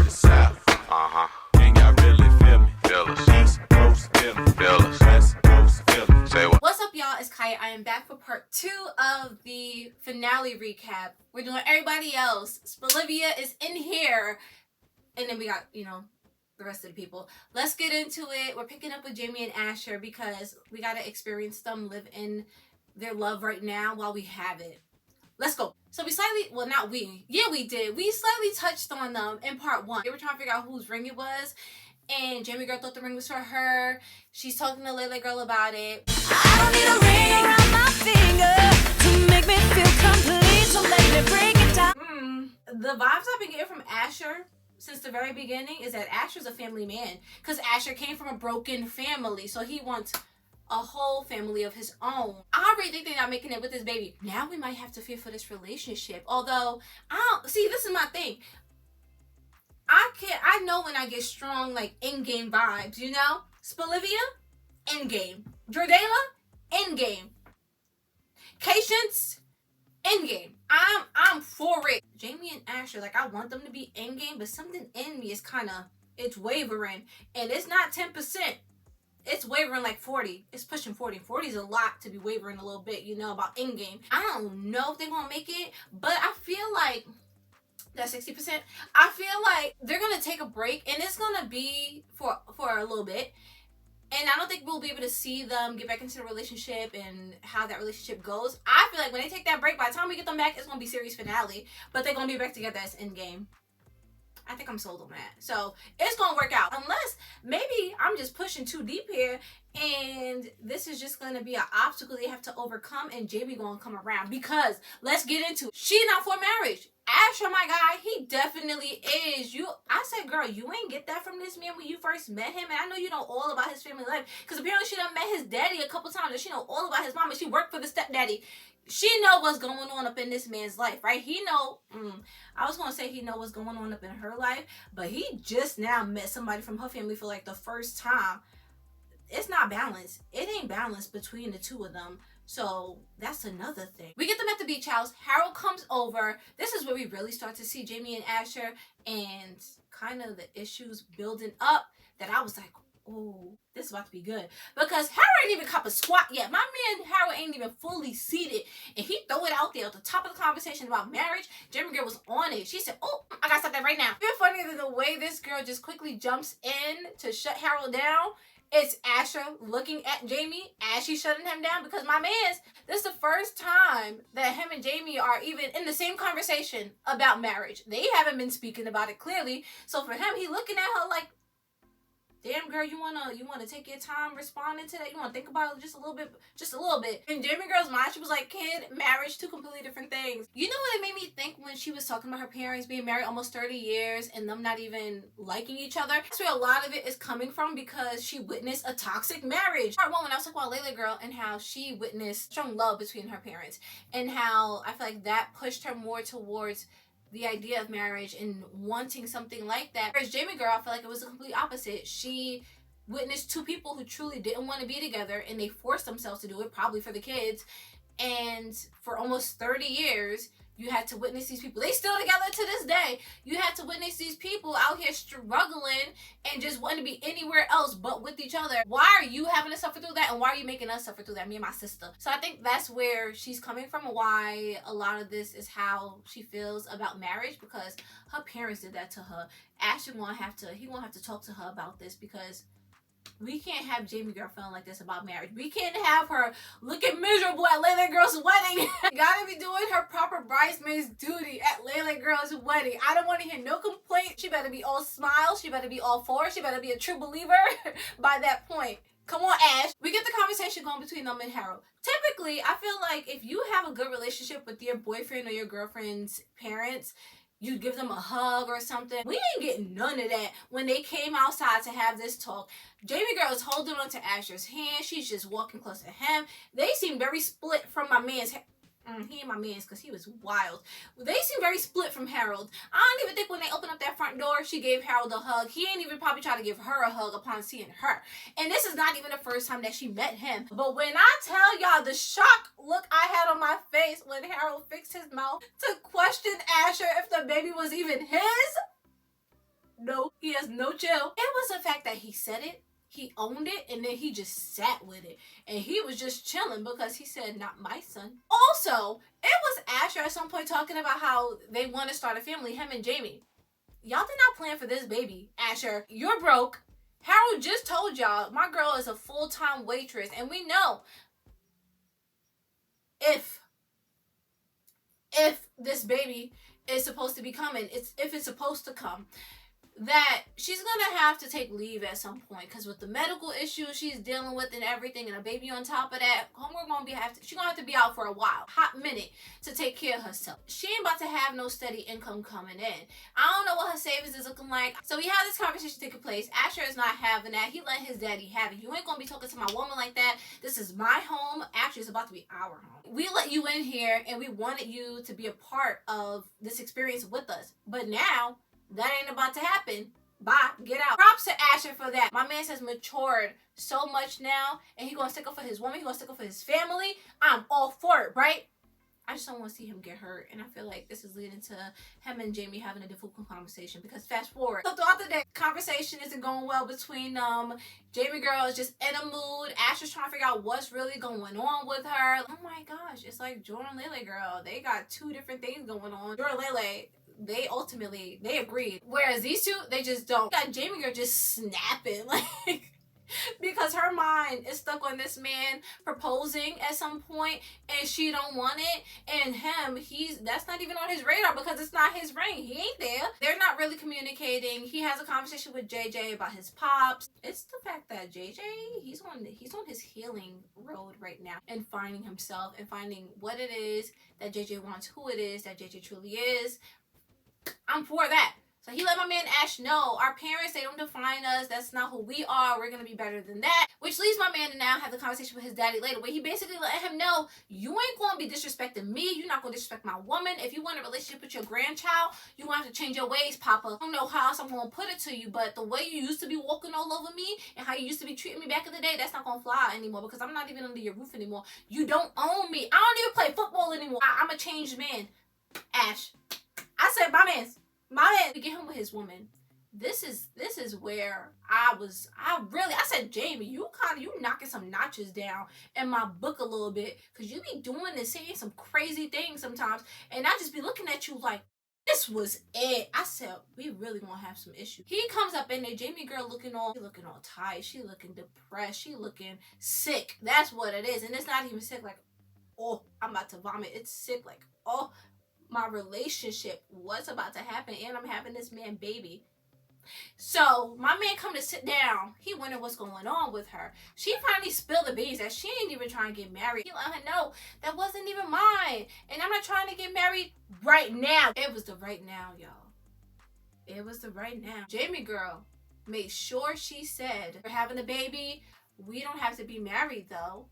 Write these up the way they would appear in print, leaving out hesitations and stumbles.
the South. Ain't got really feel me. Feel us. East Coast feel me. Feel us. West Coast feel me. Say what? What's up, y'all? It's Kaya. I am back for part 2 of the finale recap. We're doing everybody else. Spelivia is in here. And then we got, the rest of the people. Let's get into it. We're picking up with Jamie and Asher because we got to experience them live in their love right now while we have it. Let's go. So we slightly, well, not we. Yeah, we did. We slightly touched on them in part 1. They were trying to figure out whose ring it was. And Jamie girl thought the ring was for her. She's talking to Layla girl about it. I don't need a ring around my finger to make me feel complete. So let me break it down. The vibes I've been getting from Asher since the very beginning is that Asher's a family man. Because Asher came from a broken family. So he wants a whole family of his own. I already think they're not making it with this baby. Now we might have to fear for this relationship. Although, this is my thing. I know when I get strong, like, in-game vibes, Spelivia, in-game. Jordayla, in-game. Patience, in-game. I'm for it. Jamie and Asher, like, I want them to be in-game, but something in me is it's wavering. And it's not 10%. It's wavering like 40. It's pushing 40. 40 is a lot to be wavering a little bit, about in-game. I don't know if they're going to make it, but I feel like that's 60%. I feel like they're going to take a break, and it's going to be for a little bit. And I don't think we'll be able to see them get back into the relationship and how that relationship goes. I feel like when they take that break, by the time we get them back, it's going to be series finale. But they're going to be back together as in-game. I think I'm sold on that. So it's going to work out. Unless maybe I'm just pushing too deep here and this is just going to be an obstacle they have to overcome and Jamie going to come around. Because let's get into it. She's not for marriage. Asher, my guy, he definitely is. I said, girl, you ain't get that from this man when you first met him. And I know you know all about his family life. Because apparently she done met his daddy a couple times. And she know all about his mom. And she worked for the stepdaddy. She know what's going on up in this man's life, right? He know, I was going to say he know what's going on up in her life. But he just now met somebody from her family for like the first time. It's not balanced. It ain't balanced between the two of them. So that's another thing. We get them at the beach house. Harold comes over. This is where we really start to see Jamie and Asher and kind of the issues building up that I was like, oh, this is about to be good. Because Harold ain't even cop a squat yet. My man Harold ain't even fully seated. And he throw it out there at the top of the conversation about marriage. Jamie girl was on it. She said, oh, I gotta stop that right now. It's funny that the way this girl just quickly jumps in to shut Harold down. It's Asher looking at Jamie as she's shutting him down because my man's, this is the first time that him and Jamie are even in the same conversation about marriage. They haven't been speaking about it clearly. So for him, he looking at her like, damn girl, you wanna take your time responding to that? You wanna think about it just a little bit. In Jamie girl's mind, she was like, kid, marriage, two completely different things. You know what it made me think when she was talking about her parents being married almost 30 years and them not even liking each other? That's where a lot of it is coming from because she witnessed a toxic marriage. Part 1, when I was talking about Layla girl and how she witnessed strong love between her parents and how I feel like that pushed her more towards the idea of marriage and wanting something like that. Whereas Jamie girl, I feel like it was the complete opposite. She witnessed two people who truly didn't want to be together and they forced themselves to do it, probably for the kids. And for almost 30 years, you had to witness these people. They still together to this day. You had to witness these people out here struggling and just wanting to be anywhere else but with each other. Why are you having to suffer through that? And why are you making us suffer through that? Me and my sister. So I think that's where she's coming from and why a lot of this is how she feels about marriage because her parents did that to her. Ashley won't have to talk to her about this because we can't have Jamie girl feeling like this about marriage. We can't have her looking miserable at Layla girl's wedding. Gotta be doing her proper bridesmaid's duty at Layla girl's wedding. I don't want to hear no complaint. She better be all smiles. She better be all for it. She better be a true believer by that point. Come on, Ash. We get the conversation going between them and Harold. Typically, I feel like if you have a good relationship with your boyfriend or your girlfriend's parents, you give them a hug or something. We ain't getting none of that when they came outside to have this talk. Jamie girl is holding on to Asher's hand. She's just walking close to him. They seem very split from my man's He ain't my man's because he was wild. They seem very split from Harold. I don't even think when they opened up that front door, she gave Harold a hug. He ain't even probably try to give her a hug upon seeing her. And this is not even the first time that she met him. But when I tell y'all the shock look I had on my face when Harold fixed his mouth to question Asher if the baby was even his, No, he has no chill. It was the fact that he said it, he owned it, and then he just sat with it. And he was just chilling because he said, not my son. Also, it was Asher at some point talking about how they want to start a family, him and Jamie. Y'all did not plan for this baby, Asher. You're broke. Harold just told y'all my girl is a full-time waitress, and we know if this baby is supposed to be coming, if it's supposed to come, that she's gonna have to take leave at some point, because with the medical issues she's dealing with and everything, and a baby on top of that, she's gonna have to be out for a while, hot minute, to take care of herself. She ain't about to have no steady income coming in. I don't know what her savings is looking like. So we had this conversation taking place. Asher is not having that. He let his daddy have it. You ain't gonna be talking to my woman like that. This is my home. Actually, it's about to be our home. We let you in here and we wanted you to be a part of this experience with us, but now that ain't about to happen. Bye. Get out. Props to Asher for that. My man has matured so much now, and he gonna stick up for his woman. He gonna stick up for his family. I'm all for it, right? I just don't want to see him get hurt, and I feel like this is leading to him and Jamie having a difficult conversation, because fast forward. So throughout the day, conversation isn't going well between Jamie girl is just in a mood. Asher's trying to figure out what's really going on with her. Oh my gosh, it's like Jordayla girl. They got two different things going on. Jordayla, they agreed. Whereas these two, they just don't. Got Jamie girl just snapping, like, because her mind is stuck on this man proposing at some point and she don't want it, and him, that's not even on his radar because it's not his ring. He ain't there. They're not really communicating. He has a conversation with JJ about his pops. It's the fact that JJ, he's on his healing road right now, and finding himself and finding what it is that JJ wants, who it is that JJ truly is. I'm for that. So he let my man Ash know, our parents, they don't define us. That's not who we are. We're going to be better than that. Which leads my man to now have the conversation with his daddy later, where he basically let him know, you ain't going to be disrespecting me. You're not going to disrespect my woman. If you want a relationship with your grandchild, you're going to have to change your ways, Papa. I don't know how else I'm going to put it to you, but the way you used to be walking all over me and how you used to be treating me back in the day, that's not going to fly anymore, because I'm not even under your roof anymore. You don't own me. I don't even play football anymore. I'm a changed man. Ash. I said, my man, to get him with his woman. This is where I said, Jamie, you knocking some notches down in my book a little bit, because you be doing and saying some crazy things sometimes, and I just be looking at you like, this was it. I said, we really gonna have some issues. He comes up in there, Jamie girl looking all tired, she looking depressed, she looking sick. That's what it is. And it's not even sick like, oh, I'm about to vomit. It's sick like, oh, my relationship, what's about to happen, and I'm having this man baby. So my man come to sit down. He wondered what's going on with her. She finally spilled the beans that she ain't even trying to get married. He let her know that wasn't even mine, and I'm not trying to get married right now. It was the right now, y'all. It was the right now. Jamie girl made sure she said, we're having a baby. We don't have to be married though.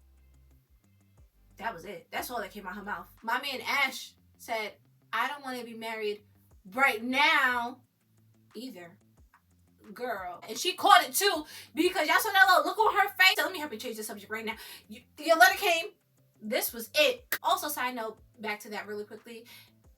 That was it. That's all that came out her mouth. My man Ash said, I don't want to be married right now either, girl. And she caught it too, because y'all saw that little look on her face. So let me help you change the subject right now. Your letter came. This was it. Also, side note, back to that really quickly.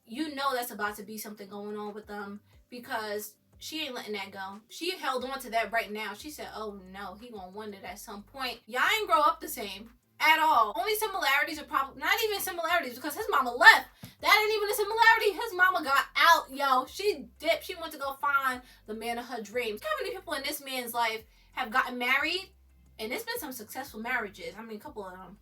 You know that's about to be something going on with them, because she ain't letting that go. She held on to that right now. She said, oh no, he gonna want it at some point. Y'all ain't grow up the same at all. Only similarities are probably, not even similarities, because his mama left. That ain't even a similarity. His mama got out, yo. She dipped. She went to go find the man of her dreams. How many people in this man's life have gotten married? And there's been some successful marriages. I mean, a couple of them.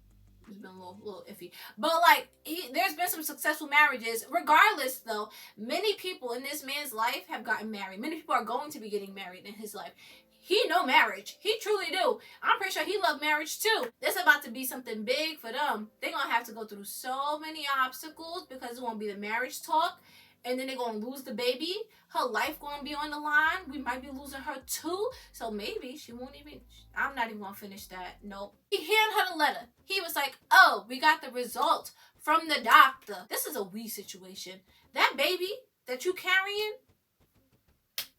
It's been a little iffy. But, like, there's been some successful marriages. Regardless, though, many people in this man's life have gotten married. Many people are going to be getting married in his life. He know marriage. He truly do. I'm pretty sure he love marriage too. This about to be something big for them. They're going to have to go through so many obstacles, because it's going to be the marriage talk. And then they're going to lose the baby. Her life going to be on the line. We might be losing her too. So maybe she won't even, I'm not even going to finish that. Nope. He handed her the letter. He was like, oh, we got the result from the doctor. This is a we situation. That baby that you carrying,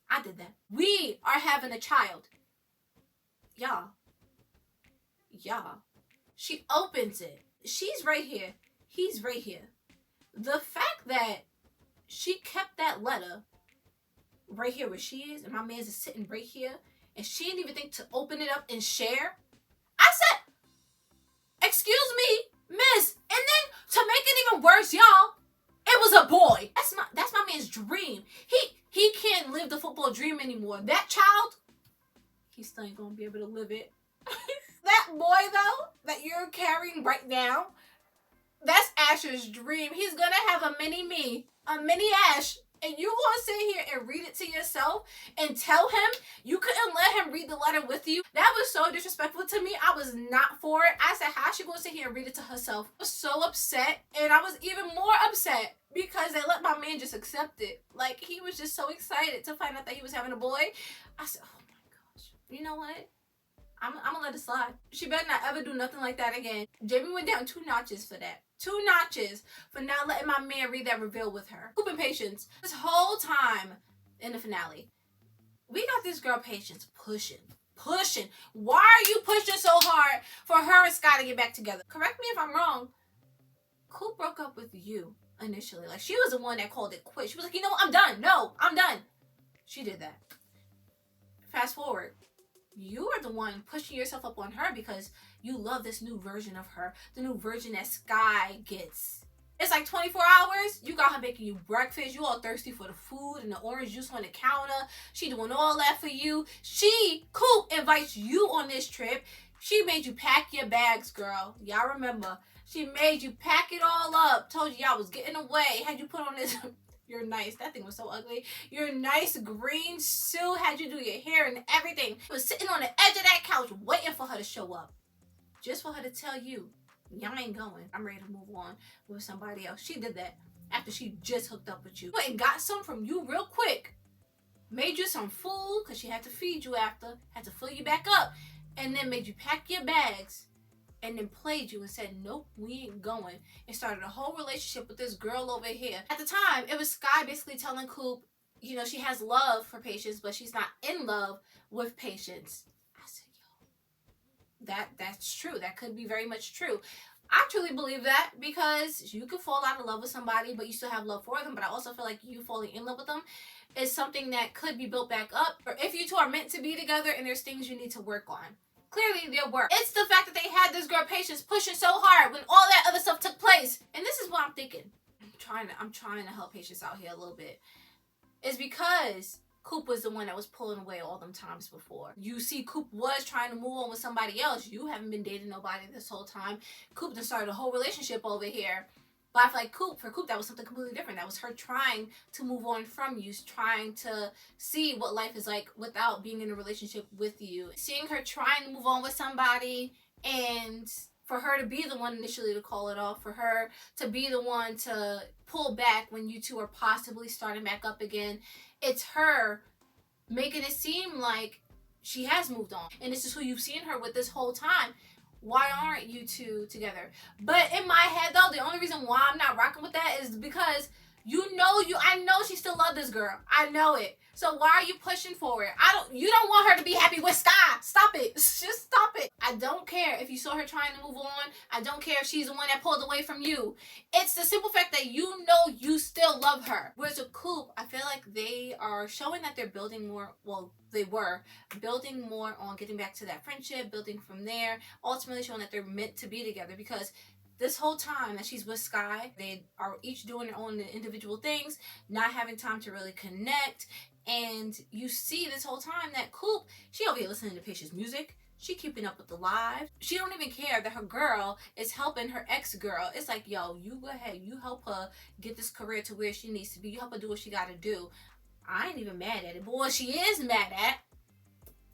I did that. We are having a child. Y'all. She opens it. She's right here. He's right here. The fact that she kept that letter right here where she is, and my man's just sitting right here, and she didn't even think to open it up and share. I said, excuse me, miss. And then to make it even worse, y'all, it was a boy. That's my man's dream. He can't live the football dream anymore. That child, he still ain't gonna be able to live it. That boy though, that you're carrying right now, that's Asher's dream. He's gonna have a mini me, a mini Ash. And you gonna sit here and read it to yourself and tell him you couldn't let him read the letter with you? That was so disrespectful to me. I was not for it. I said, how she gonna sit here and read it to herself? I was so upset, and I was even more upset because they let my man just accept it. Like, he was just so excited to find out that he was having a boy. I said, oh my gosh. You know what? I'm gonna let it slide. She better not ever do nothing like that again. Jamie went down 2 notches for that. 2 notches for not letting my man read that reveal with her. Coop and Patience, this whole time in the finale, we got this girl Patience pushing. Why are you pushing so hard for her and Sky to get back together? Correct me if I'm wrong. Coop broke up with you initially. Like, she was the one that called it quit. She was like, you know what? I'm done. No, I'm done. She did that. Fast forward. You are the one pushing yourself up on her because you love this new version of her, the new version that Sky gets. It's like 24 hours. You got her making you breakfast. You all thirsty for the food and the orange juice on the counter. She doing all that for you. Coop invites you on this trip. She made you pack your bags, girl. Y'all remember. She made you pack it all up. Told you y'all was getting away. Had you put on this... You're nice. That thing was so ugly. Your nice green suit, had you do your hair and everything. Was sitting on the edge of that couch waiting for her to show up. Just for her to tell you, y'all ain't going. I'm ready to move on with somebody else. She did that after she just hooked up with you. Went and got some from you real quick. Made you some food because she had to feed you after. Had to fill you back up. And then made you pack your bags. And then played you and said, nope, we ain't going. And started a whole relationship with this girl over here. At the time, it was Sky basically telling Coop, you know, she has love for Patience, but she's not in love with Patience. I said, yo, that's true. That could be very much true. I truly believe that because you could fall out of love with somebody, but you still have love for them. But I also feel like you falling in love with them is something that could be built back up. Or if you two are meant to be together and there's things you need to work on. Clearly there were. It's the fact that they had this girl Patience pushing so hard when all that other stuff took place. And this is what I'm thinking. I'm trying to help Patience out here a little bit. It's because Coop was the one that was pulling away all them times before. You see, Coop was trying to move on with somebody else. You haven't been dating nobody this whole time. Coop just started a whole relationship over here. But I feel like for Coop, that was something completely different. That was her trying to move on from you, trying to see what life is like without being in a relationship with you. Seeing her trying to move on with somebody, and for her to be the one initially to call it off, for her to be the one to pull back when you two are possibly starting back up again. It's her making it seem like she has moved on. And this is who you've seen her with this whole time. Why aren't you two together? But in my head, though, the only reason why I'm not rocking with that is because I know she still loves this girl. I know it. So why are you pushing for it? You don't want her to be happy with Sky. Stop it. Just stop it. I don't care if you saw her trying to move on. I don't care if she's the one that pulled away from you. It's the simple fact that you know you still love her. Whereas with Coop, I feel like they are showing that they're building more, well, they were building more on getting back to that friendship, building from there, ultimately showing that they're meant to be together because this whole time that she's with Sky, they are each doing their own individual things, not having time to really connect. And you see this whole time that Coop, she over here listening to Patience music. She keeping up with the live. She don't even care that her girl is helping her ex-girl. It's like, yo, you go ahead. You help her get this career to where she needs to be. You help her do what she got to do. I ain't even mad at it. But what she is mad at,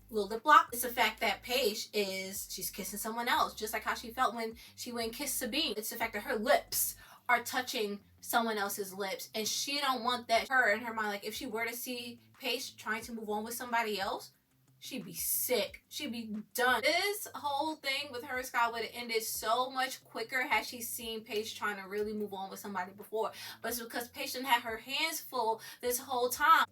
little lip lock, it's the fact that Paige she's kissing someone else. Just like how she felt when she went and kissed Sabine. It's the fact that her lips are touching someone else's lips. And she don't want that. Her in her mind, like if she were to see Paige trying to move on with somebody else, she'd be sick. She'd be done. This whole thing with her and Sky would have ended so much quicker had she seen Paige trying to really move on with somebody before. But it's because Paige done had her hands full this whole time.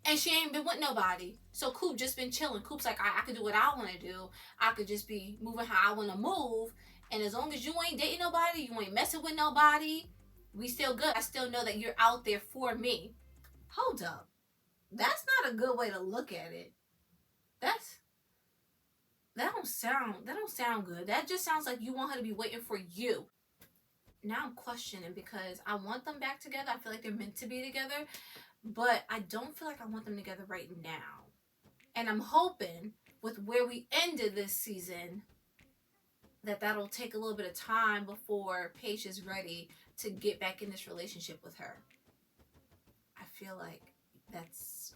And she ain't been with nobody. So Coop just been chilling. Coop's like, I could do what I want to do. I could just be moving how I want to move. And as long as you ain't dating nobody, you ain't messing with nobody, we still good. I still know that you're out there for me. Hold up. That's not a good way to look at it. That don't sound good. That just sounds like you want her to be waiting for you. Now I'm questioning because I want them back together. I feel like they're meant to be together, but I don't feel like I want them together right now. And I'm hoping with where we ended this season that that'll take a little bit of time before Paige is ready to get back in this relationship with her. I feel like that's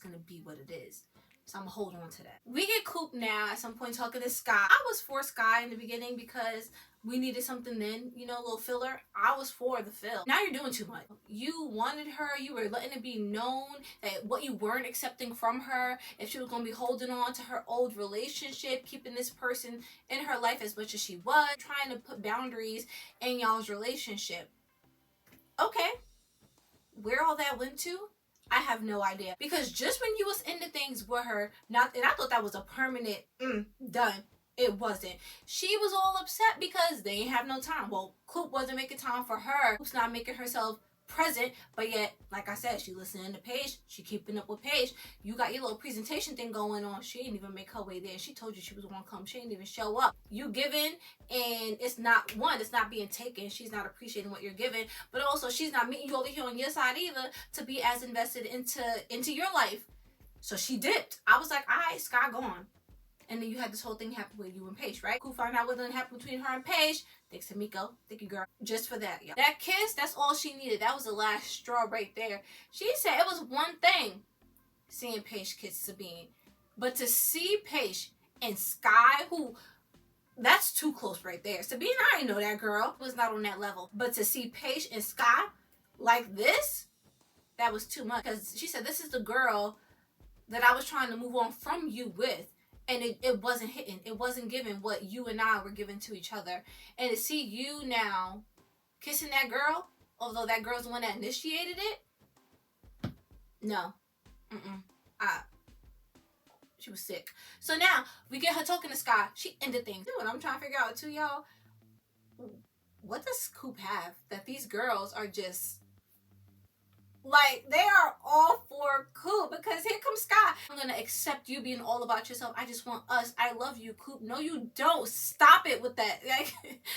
gonna be what it is. So I'm gonna hold on to that. We get Coop now at some point talking to Sky. I was for Sky in the beginning because we needed something then, you know, a little filler. I was for the fill. Now you're doing too much. You wanted her, you were letting it be known that what you weren't accepting from her, if she was gonna be holding on to her old relationship, keeping this person in her life as much as she was, trying to put boundaries in y'all's relationship. Okay. Where all that went to, I have no idea. Because just when you was into things with her, and I thought that was a permanent done. It wasn't. She was all upset because they ain't have no time. Well, Coop wasn't making time for her. Coop's not making herself present, but yet, like I said, she listening to Paige. She keeping up with Paige. You got your little presentation thing going on. She didn't even make her way there. She told you she was gonna come. She didn't even show up. You giving, and it's not being taken. She's not appreciating what you're giving, but also she's not meeting you over here on your side either to be as invested into your life. So she dipped. I was like, all right, Sky gone. And then you had this whole thing happen with you and Paige, right? Who found out what happened between her and Paige? Thanks to Miko. Thank you, girl. Just for that, y'all. That kiss, that's all she needed. That was the last straw right there. She said it was one thing, seeing Paige kiss Sabine. But to see Paige and Sky, who, that's too close right there. Sabine, I didn't know that girl. Was not on that level. But to see Paige and Sky like this, that was too much. Because she said, this is the girl that I was trying to move on from you with. And it wasn't hitting. It wasn't giving what you and I were giving to each other. And to see you now kissing that girl, although that girl's the one that initiated it, no. She was sick. So now we get her talking to Sky. She ended things. What I'm trying to figure out too, y'all, what does Coop have that these girls are just... like, they are all for Coop because here comes Sky. I'm going to accept you being all about yourself. I just want us. I love you, Coop. No, you don't. Stop it with that. Like,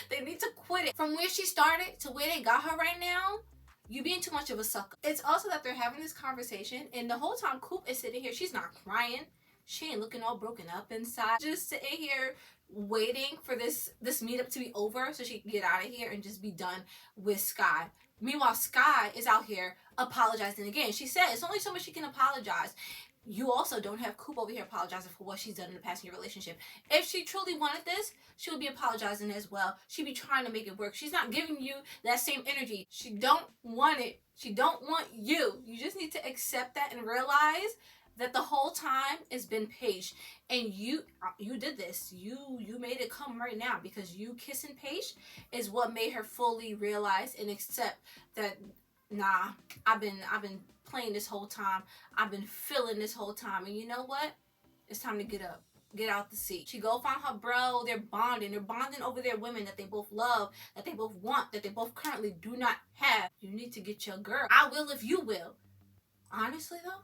they need to quit it. From where she started to where they got her right now, you being too much of a sucker. It's also that they're having this conversation, and the whole time Coop is sitting here, she's not crying. She ain't looking all broken up inside. Just sitting here waiting for this meetup to be over so she can get out of here and just be done with Sky. Meanwhile, Sky is out here apologizing again. She said it's only so much she can apologize. You also don't have Coop over here apologizing for what she's done in the past in your relationship. If she truly wanted this, she would be apologizing as well. She'd be trying to make it work. She's not giving you that same energy. She don't want it. She don't want you. You just need to accept that and realize that the whole time it's been Paige, and you did this. You made it come right now because you kissing Paige is what made her fully realize and accept that, nah, I've been playing this whole time. I've been feeling this whole time, and you know what? It's time to get up. Get out the seat. She go find her bro. They're bonding. They're bonding over their women that they both love, that they both want, that they both currently do not have. You need to get your girl. I will if you will. Honestly though,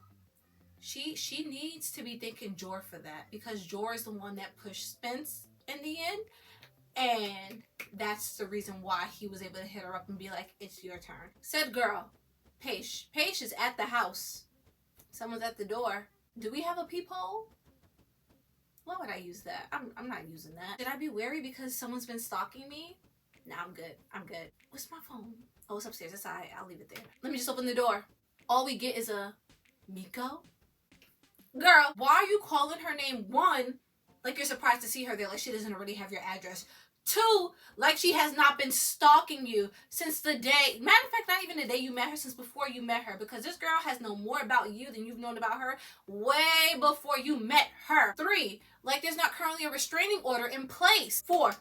she needs to be thanking Jor for that, because Jor is the one that pushed Spence in the end, and that's the reason why he was able to hit her up and be like, it's your turn. Said girl, Paige is at the house. Someone's at the door. Do we have a peephole? Why would I use that? I'm not using that. Should I be wary because someone's been stalking me? Nah, I'm good. What's my phone? Oh, it's upstairs. It's alright. I'll leave it there. Let me just open the door. All we get is a Miko? Girl, why are you calling her name? One, like you're surprised to see her there, like she doesn't already have your address. Two, like she has not been stalking you since the day, matter of fact, not even the day you met her, since before you met her, because this girl has known more about you than you've known about her way before you met her. Three, like there's not currently a restraining order in place. Four.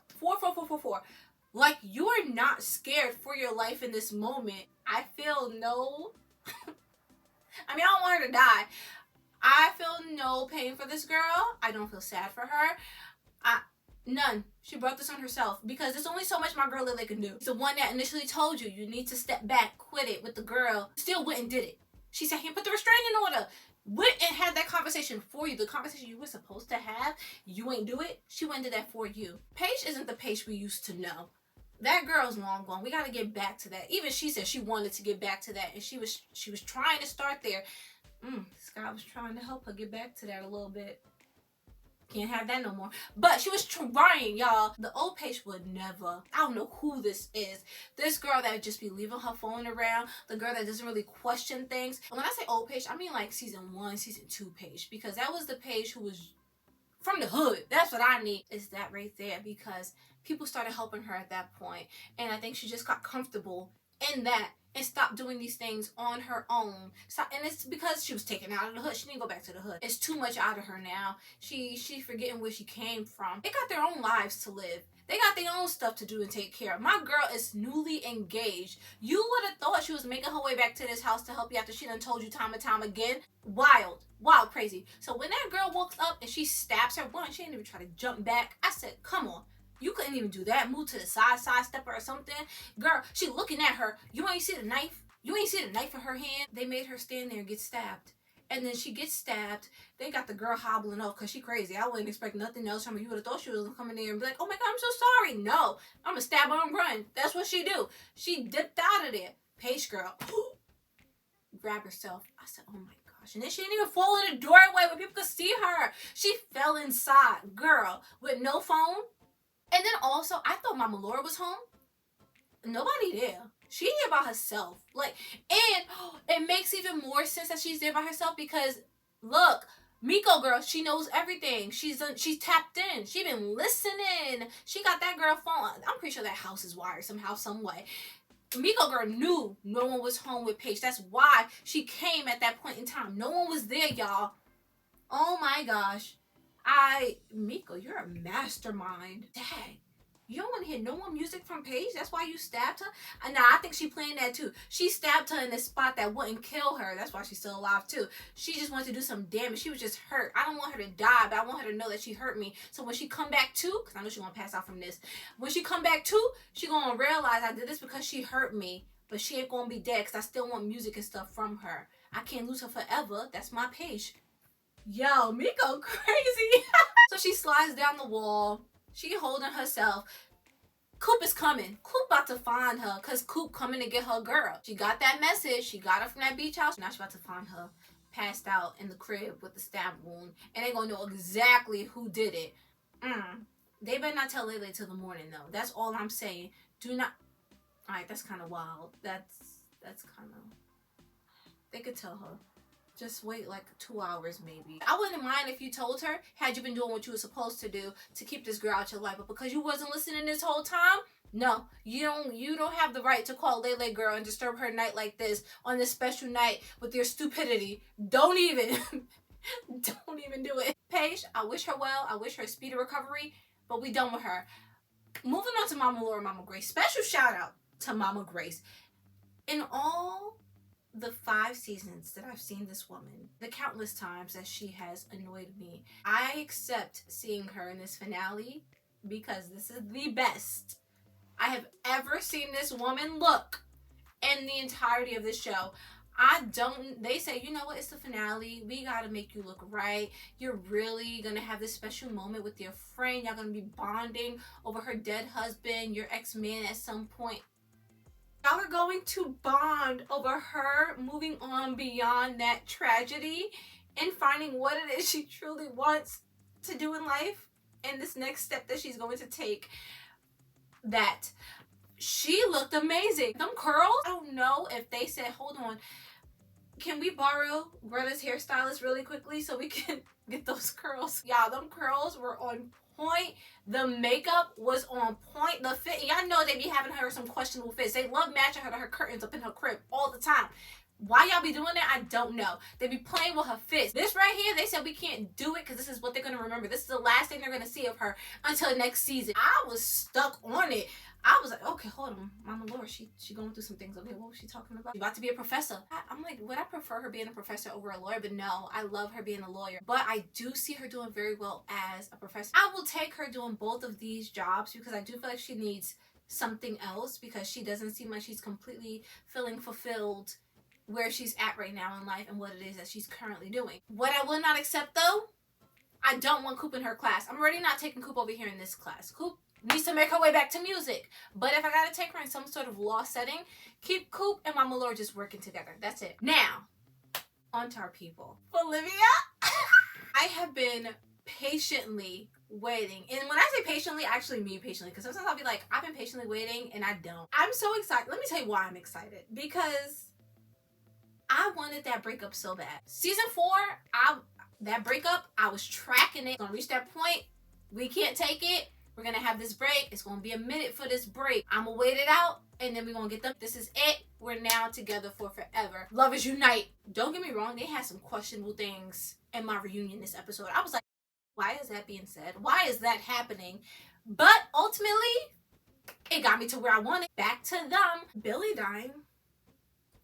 Like you are not scared for your life in this moment. I feel no, I mean, I don't want her to die. I feel no pain for this girl. I don't feel sad for her. None. She brought this on herself because there's only so much my girl Lily can do. It's the one that initially told you need to step back, quit it with the girl. Still went and did it. She sat here and put the restraining order. Went and had that conversation for you. The conversation you were supposed to have, you ain't do it. She went and did that for you. Paige isn't the Paige we used to know. That girl's long gone. We got to get back to that. Even she said she wanted to get back to that, and she was trying to start there. Scott was trying to help her get back to that a little bit. Can't have that no more. But she was trying, y'all. The old Paige would never. I don't know who this is. This girl that would just be leaving her phone around. The girl that doesn't really question things. And when I say old Paige, I mean like season 1, season 2 Paige. Because that was the Paige who was from the hood. That's what I need. Is that right there. Because people started helping her at that point. And I think she just got comfortable in that. And stopped doing these things on her own. And it's because she was taken out of the hood. She didn't go back to the hood. It's too much out of her now. She's forgetting where she came from. They got their own lives to live. They got their own stuff to do and take care of. My girl is newly engaged. You would have thought she was making her way back to this house to help you after she done told you time and time again. Wild. Wild crazy. So when that girl walks up and she stabs her, she didn't even try to jump back. I said, come on. You couldn't even do that. Move to the side step or something. Girl, she looking at her. You ain't see the knife? You ain't see the knife in her hand? They made her stand there and get stabbed. And then she gets stabbed. They got the girl hobbling off because she crazy. I wouldn't expect nothing else from her. You would have thought she was going to come in there and be like, oh my God, I'm so sorry. No, I'm going to stab her and run. That's what she do. She dipped out of there. Paige girl. Grab herself. I said, oh my gosh. And then she didn't even fall in the doorway where people could see her. She fell inside. Girl, with no phone. And then also, I thought Mama Laura was home. Nobody there. She there by herself. Like, and it makes even more sense that she's there by herself because, look, Miko girl, she knows everything. She's tapped in. She been listening. She got that girl phone. I'm pretty sure that house is wired somehow, some way. Miko girl knew no one was home with Paige. That's why she came at that point in time. No one was there, y'all. Oh my gosh. Miko, you're a mastermind. Dang. You don't want to hear no more music from Paige? That's why you stabbed her? Nah, I think she planned that too. She stabbed her in a spot that wouldn't kill her. That's why she's still alive too. She just wanted to do some damage. She was just hurt. I don't want her to die, but I want her to know that she hurt me. So when she come back too, because I know she's going to pass out from this. When she come back too, she going to realize I did this because she hurt me. But she ain't going to be dead because I still want music and stuff from her. I can't lose her forever. That's my Paige. Yo, Miko crazy. So she slides down the wall. She holding herself. Coop is coming. Coop about to find her because Coop coming to get her girl. She got that message. She got her from that beach house. Now she about to find her passed out in the crib with the stab wound. And they gonna know exactly who did it. They better not tell Lele till the morning though. That's all I'm saying. Do not. Alright, that's kind of wild. That's kind of. They could tell her. Just wait like 2 hours maybe. I wouldn't mind if you told her, had you been doing what you were supposed to do to keep this girl out your life. But because you wasn't listening this whole time, no, you don't have the right to call Lele girl and disturb her night like this on this special night with your stupidity. Don't even do it. Paige, I wish her well. I wish her a speedy recovery, but we done with her. Moving on to Mama Laura, Mama Grace. Special shout out to Mama Grace. In all the 5 seasons that I've seen this woman, the countless times that she has annoyed me, I accept seeing her in this finale because this is the best I have ever seen this woman look in the entirety of this show. They say, you know what, it's the finale. We gotta make you look right. You're really gonna have this special moment with your friend. Y'all gonna be bonding over her dead husband, your ex-man at some point. Y'all are going to bond over her moving on beyond that tragedy and finding what it is she truly wants to do in life and this next step that she's going to take. That she looked amazing. Them curls, I don't know if they said, hold on, can we borrow Greta's hairstylist really quickly so we can get those curls? Y'all, them curls were on point. The makeup was on point. The fit, y'all know they be having her some questionable fits. They love matching her to her curtains up in her crib all the time. Why y'all be doing that, I don't know. They be playing with her fits. This right here, they said we can't do it because this is what they're going to remember. This is the last thing they're going to see of her until next season. I was stuck on it. I was like, okay, hold on. Mama Laura, she going through some things over here. What was she talking about? She about to be a professor. I'm like, would I prefer her being a professor over a lawyer? But no, I love her being a lawyer. But I do see her doing very well as a professor. I will take her doing both of these jobs because I do feel like she needs something else because she doesn't seem like she's completely feeling fulfilled where she's at right now in life and what it is that she's currently doing. What I will not accept though, I don't want Coop in her class. I'm already not taking Coop over here in this class. Coop needs to make her way back to music. But if I gotta take her in some sort of law setting, keep Coop and Mama Laura just working together. That's it. Now, on to our people. Olivia, I have been patiently waiting. And when I say patiently, I actually mean patiently. Because sometimes I'll be like, I've been patiently waiting and I don't. I'm so excited. Let me tell you why I'm excited. Because I wanted that breakup so bad. Season 4, that breakup, I was tracking it. Gonna reach that point. We can't take it. We're gonna have this break. It's gonna be a minute for this break. I'm gonna wait it out and then we're gonna get them. This is it. We're now together for forever. Lovers unite. Don't get me wrong, they had some questionable things in my reunion this episode. I was like, why is that being said? Why is that happening? But ultimately, it got me to where I wanted. Back to them. Billy dying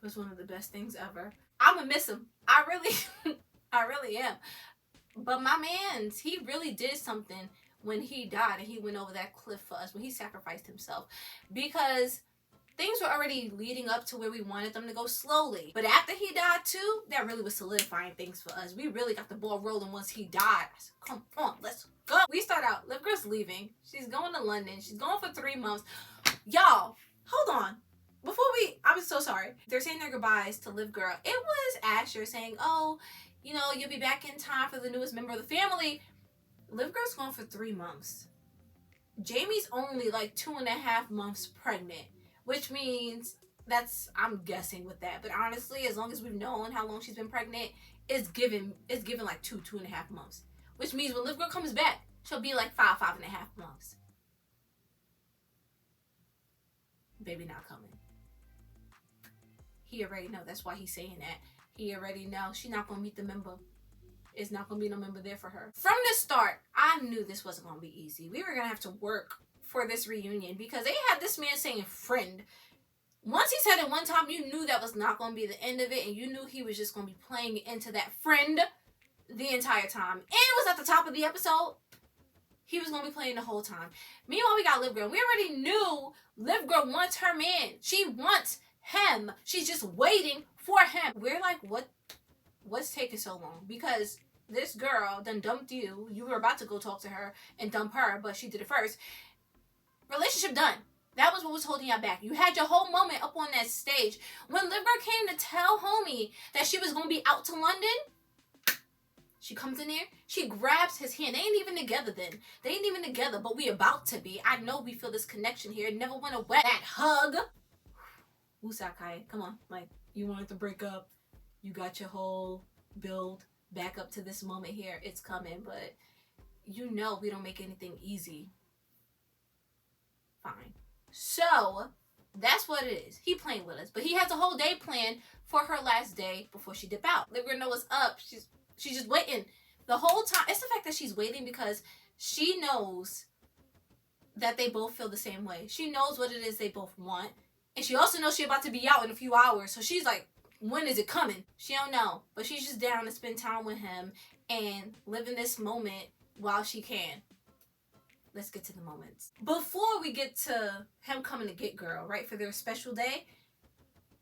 was one of the best things ever. I'm gonna miss him. I really am. But my man's, he really did something when he died and he went over that cliff for us, when he sacrificed himself. Because things were already leading up to where we wanted them to go slowly. But after he died too, that really was solidifying things for us. We really got the ball rolling once he died. I said, come on, let's go. We start out, Liv Girl's leaving. She's going to London. She's going for 3 months. Y'all, hold on. I'm so sorry. They're saying their goodbyes to Liv Girl. It was Asher saying, oh, you know, you'll be back in time for the newest member of the family. Liv Girl's gone for 3 months. Jamie's only like 2.5 months pregnant, which means I'm guessing with that. But honestly, as long as we've known how long she's been pregnant, it's given like 2.5 months. Which means when Liv Girl comes back, she'll be like 5.5 months. Baby not coming. He already know. That's why he's saying that. He already knows she's not going to meet the member. It's not going to be no member there for her. From the start, I knew this wasn't going to be easy. We were going to have to work for this reunion because they had this man saying friend. Once he said it one time, you knew that was not going to be the end of it, and you knew he was just going to be playing into that friend the entire time. And it was at the top of the episode. He was going to be playing the whole time. Meanwhile, we got Liv Girl. We already knew Liv Girl wants her man. She wants him. She's just waiting for him. We're like, what's taking so long? Because this girl done dumped you. You were about to go talk to her and dump her, but she did it first. Relationship done. That was what was holding y'all back. You had your whole moment up on that stage. When Liv Girl came to tell homie that she was going to be out to London, she comes in there, she grabs his hand. They ain't even together then. They ain't even together, but we about to be. I know we feel this connection here. It never went away. That hug. Usakai, come on. Like, you wanted to break up. You got your whole build back up to this moment here. It's coming, but you know we don't make anything easy. Fine. So, that's what it is. He playing with us. But he has a whole day planned for her last day before she dip out. Liv Girl know what's up. She's just waiting. The whole time. It's the fact that she's waiting because she knows that they both feel the same way. She knows what it is they both want. And she also knows she's about to be out in a few hours. So she's like, when is it coming? She don't know. But she's just down to spend time with him and live in this moment while she can. Let's get to the moments. Before we get to him coming to get girl, right, for their special day,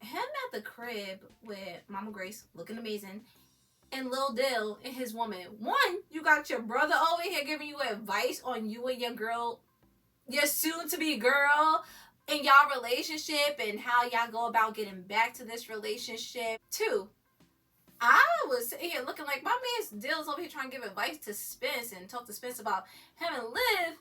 him at the crib with Mama Grace, looking amazing, and Lil Dill and his woman. One, you got your brother over here giving you advice on you and your girl, your soon-to-be girl, in y'all relationship and how y'all go about getting back to this relationship. 2, I was sitting here looking like my man Dill's over here trying to give advice to Spence and talk to Spence about him and Liv.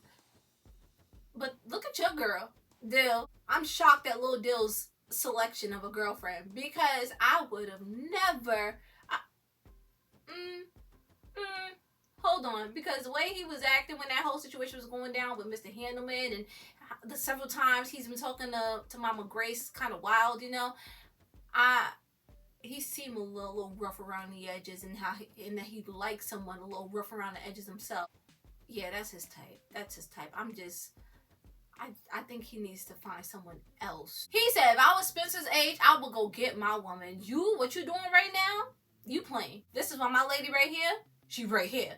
But look at your girl, Dill. I'm shocked at Lil Dill's selection of a girlfriend because I would have never... Hold on, because the way he was acting when that whole situation was going down with Mr. Handelman and the several times he's been talking to Mama Grace kind of wild, you know, he seemed a little rough around the edges and that he likes someone a little rough around the edges himself. Yeah, that's his type. That's his type. I think he needs to find someone else. He said, if I was Spencer's age, I would go get my woman. What you doing right now? You playing. This is why my lady right here, she right here.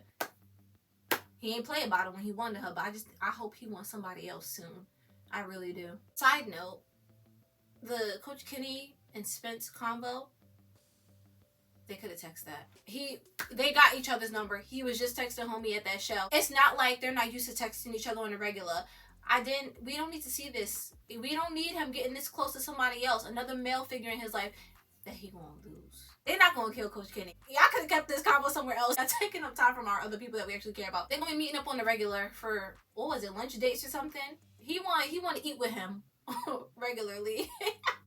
He ain't play about it when he wanted her, but I hope he wants somebody else soon. I really do. Side note, the Coach Kenny and Spence combo, They could have texted that. They got each other's number. He was just texting homie at that show. It's not like they're not used to texting each other on a regular. We don't need to see this. We don't need him getting this close to somebody else, another male figure in his life that he gonna lose. They're not gonna kill Coach Kenny. Y'all could have kept this convo somewhere else. Not taking up time from our other people that we actually care about. They're gonna be meeting up on the regular for, what was it, lunch dates or something? He want to eat with him regularly.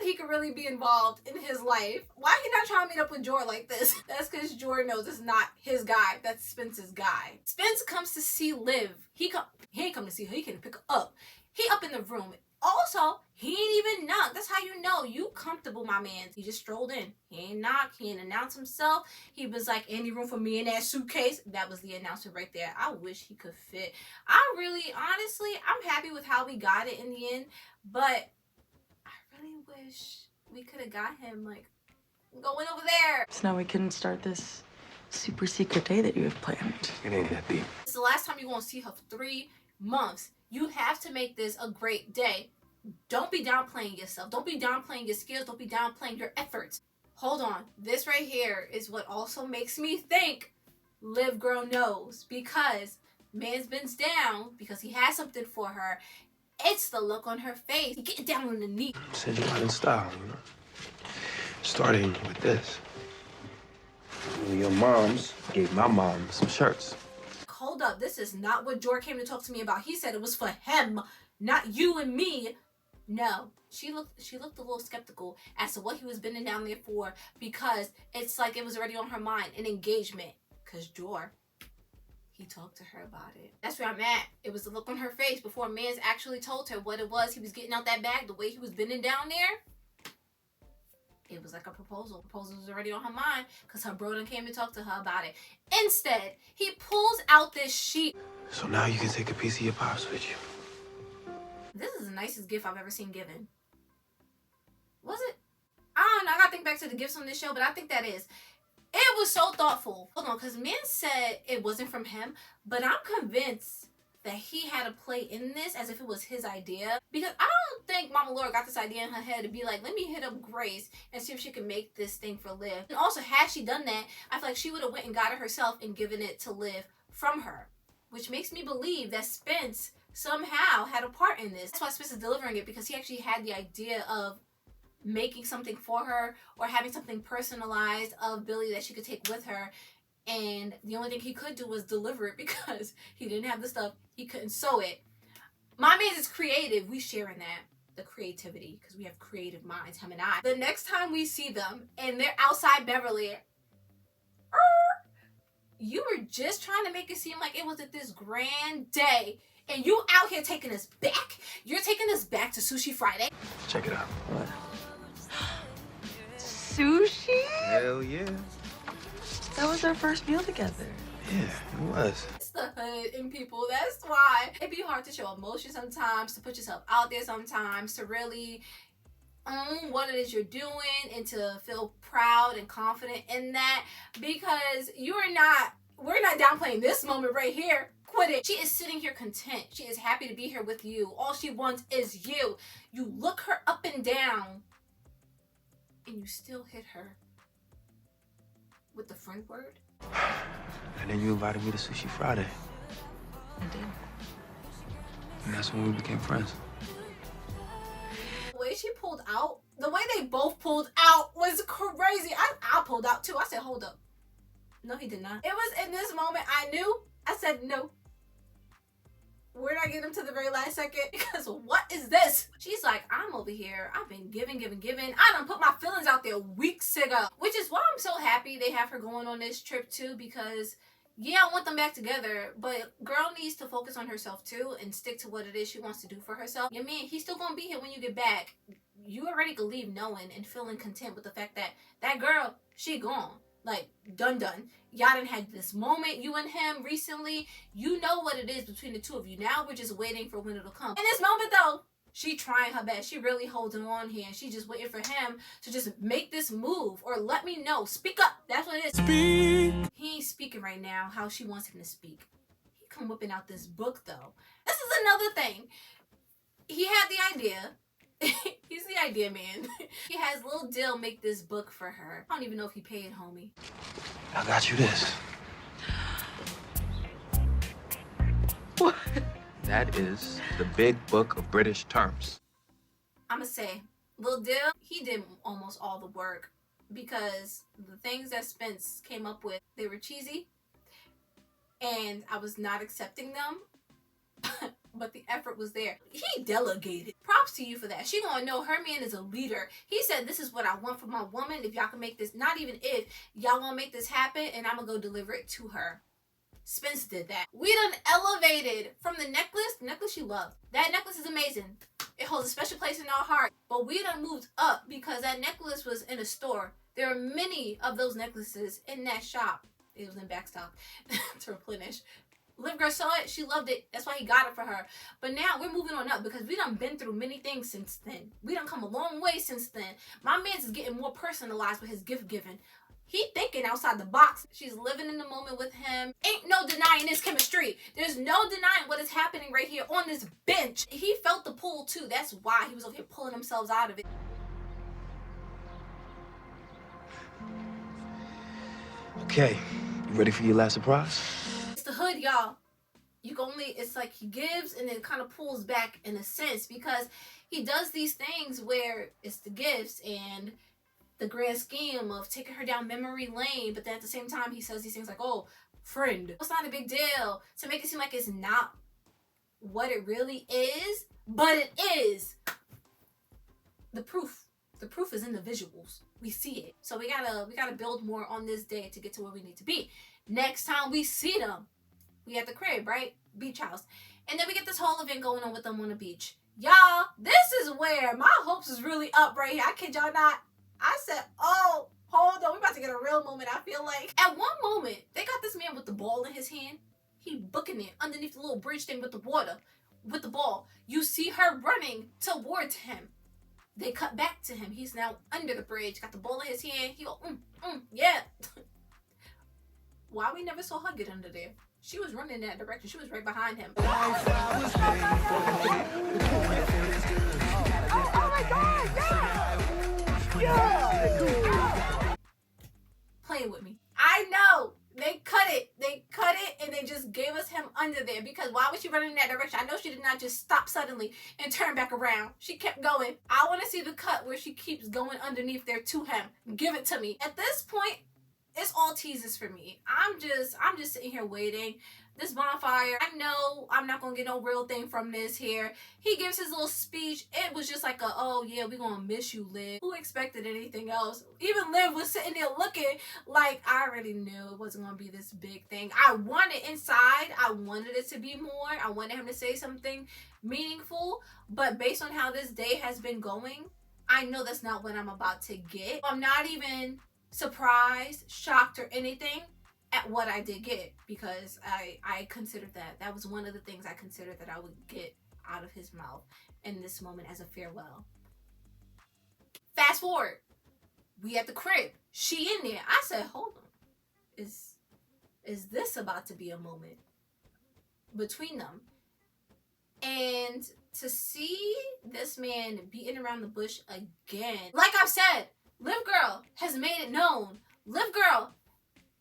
He could really be involved in his life. Why he not trying to meet up with Jor like this? That's because Jor knows it's not his guy. That's Spence's guy. Spence comes to see Liv. He ain't come to see her. He can pick her up. He up in the room. Also, he ain't even knock. That's how you know you comfortable, my man. He just strolled in. He ain't knock. He ain't announce himself. He was like, any room for me in that suitcase? That was the announcement right there. I wish he could fit. Honestly, I'm happy with how we got it in the end. But I really wish we could have got him, like, going over there. So now we can start this super secret day that you have planned. It ain't that deep. It's the last time you're going to see her for 3 months. You have to make this a great day. Don't be downplaying yourself. Don't be downplaying your skills. Don't be downplaying your efforts. Hold on. This right here is what also makes me think Liv Girl knows, because man's been down because he has something for her. It's the look on her face. He getting down on the knee. Said you out in style, you know. Starting with this. Your moms gave my mom some shirts. Hold up. This is not what Jor came to talk to me about. He said it was for him, not you and me. No, she looked a little skeptical as to what he was bending down there for, because it's like it was already on her mind, an engagement. Because Jor, he talked to her about it. That's where I'm at. It was the look on her face before Mans actually told her what it was. He was getting out that bag, the way he was bending down there. It was like a proposal. Proposal was already on her mind because her bro done came to talk to her about it. Instead, he pulls out this sheet. So now you can take a piece of your pops with you. This is the nicest gift I've ever seen given. Was it? I don't know. I gotta think back to the gifts on this show, but I think that is. It was so thoughtful. Hold on, because men said it wasn't from him, but I'm convinced that he had a play in this as if it was his idea. Because I don't think Mama Laura got this idea in her head to be like, let me hit up Grace and see if she can make this thing for Liv. And also, had she done that, I feel like she would have went and got it herself and given it to Liv from her. Which makes me believe that Spence somehow had a part in this. That's why Spence is delivering it, because he actually had the idea of making something for her or having something personalized of Billy that she could take with her. And the only thing he could do was deliver it because he didn't have the stuff. He couldn't sew it. My man is creative. We sharing that. The creativity, because we have creative minds, him and I. The next time we see them and they're outside Beverly, you were just trying to make it seem like it wasn't this grand day, and you out here taking us back. You're taking us back to Sushi Friday. Check it out. What? Sushi? Hell yeah. That was our first meal together. Yeah, it was. It's the hood in people. That's why it be hard to show emotion sometimes, to put yourself out there sometimes, to really own what it is you're doing and to feel proud and confident in that, because we're not downplaying this moment right here. Quit it. She is sitting here content. She is happy to be here with you. All she wants is you. You look her up and down and you still hit her with the friend word. And then you invited me to Sushi Friday. I did. And that's when we became friends. The way she pulled out, the way they both pulled out was crazy. I pulled out too. I said, hold up. No, he did not. It was in this moment I knew. I said, no. Where did I get him to the very last second? Because what is this? She's like, I'm over here. I've been giving. I done put my feelings out there weeks ago. Which is why I'm so happy they have her going on this trip too, because yeah, I want them back together, but girl needs to focus on herself too and stick to what it is she wants to do for herself. Your man, he's still gonna be here when you get back. You already could leave knowing and feeling content with the fact that that girl, she gone. Like, done. Y'all done had this moment, you and him, recently. You know what it is between the two of you. Now we're just waiting for when it'll come. In this moment, though, she trying her best. She really holding on here. She just waiting for him to just make this move or let me know. Speak up. That's what it is. Speak. He ain't speaking right now how she wants him to speak. He come whipping out this book, though. This is another thing. He had the idea. He's the idea man. He has Lil Dill make this book for her. I don't even know if he paid, homie. I got you this. What? That is the Big Book of British Terms. I'ma say, Lil Dill, he did almost all the work because the things that Spence came up with, they were cheesy and I was not accepting them. But the effort was there. He delegated. Props to you for that. She gonna know her man is a leader. He said, this is what I want for my woman. If y'all can make this, not even if, y'all gonna make this happen and I'm gonna go deliver it to her. Spence did that. We done elevated from the necklace you love. That necklace is amazing. It holds a special place in our heart. But we done moved up because that necklace was in a store. There are many of those necklaces in that shop. It was in backstock to replenish. Liv Girl saw it, she loved it. That's why he got it for her. But now we're moving on up because we done been through many things since then. We done come a long way since then. My man's is getting more personalized with his gift giving. He thinking outside the box. She's living in the moment with him. Ain't no denying this chemistry. There's no denying what is happening right here on this bench. He felt the pull too. That's why he was over here pulling themselves out of it. Okay, you ready for your last surprise? It's the hood, y'all. You can only, it's like he gives and then kind of pulls back in a sense because he does these things where it's the gifts and the grand scheme of taking her down memory lane, but then at the same time he says these things like, oh, friend, it's not a big deal, to make it seem like it's not what it really is, but it is. The proof is in the visuals. We see it. So we gotta build more on this day to get to where we need to be. Next time we see them, we at the crib, right? Beach house. And then we get this whole event going on with them on the beach. Y'all, this is where my hopes is really up right here. I kid y'all not. I said, oh, hold on. We're about to get a real moment, I feel like. At one moment, they got this man with the ball in his hand. He booking it underneath the little bridge thing with the water, with the ball. You see her running towards him. They cut back to him. He's now under the bridge, got the ball in his hand. He go, yeah. Why we never saw her get under there? She was running in that direction. She was right behind him. Oh my God, yeah! Playing with me. I know. They cut it. They cut it and they just gave us him under there because why was she running in that direction? I know she did not just stop suddenly and turn back around. She kept going. I want to see the cut where she keeps going underneath there to him. Give it to me. At this point, it's all teases for me. I'm just sitting here waiting. This bonfire, I know I'm not gonna get no real thing from this here. He gives his little speech. It was just like a, oh yeah, we gonna miss you, Liv. Who expected anything else? Even Liv was sitting there looking like I already knew it wasn't gonna be this big thing. I wanted inside, I wanted it to be more. I wanted him to say something meaningful. But based on how this day has been going, I know that's not what I'm about to get. I'm not even surprised, shocked, or anything at what I did get because I considered that was one of the things I considered that I would get out of his mouth in this moment as a farewell. Fast forward, we at the crib, she in there. I said, hold on, is this about to be a moment between them? And to see this man beating around the bush again, like I've said, Liv Girl has made it known. Liv Girl,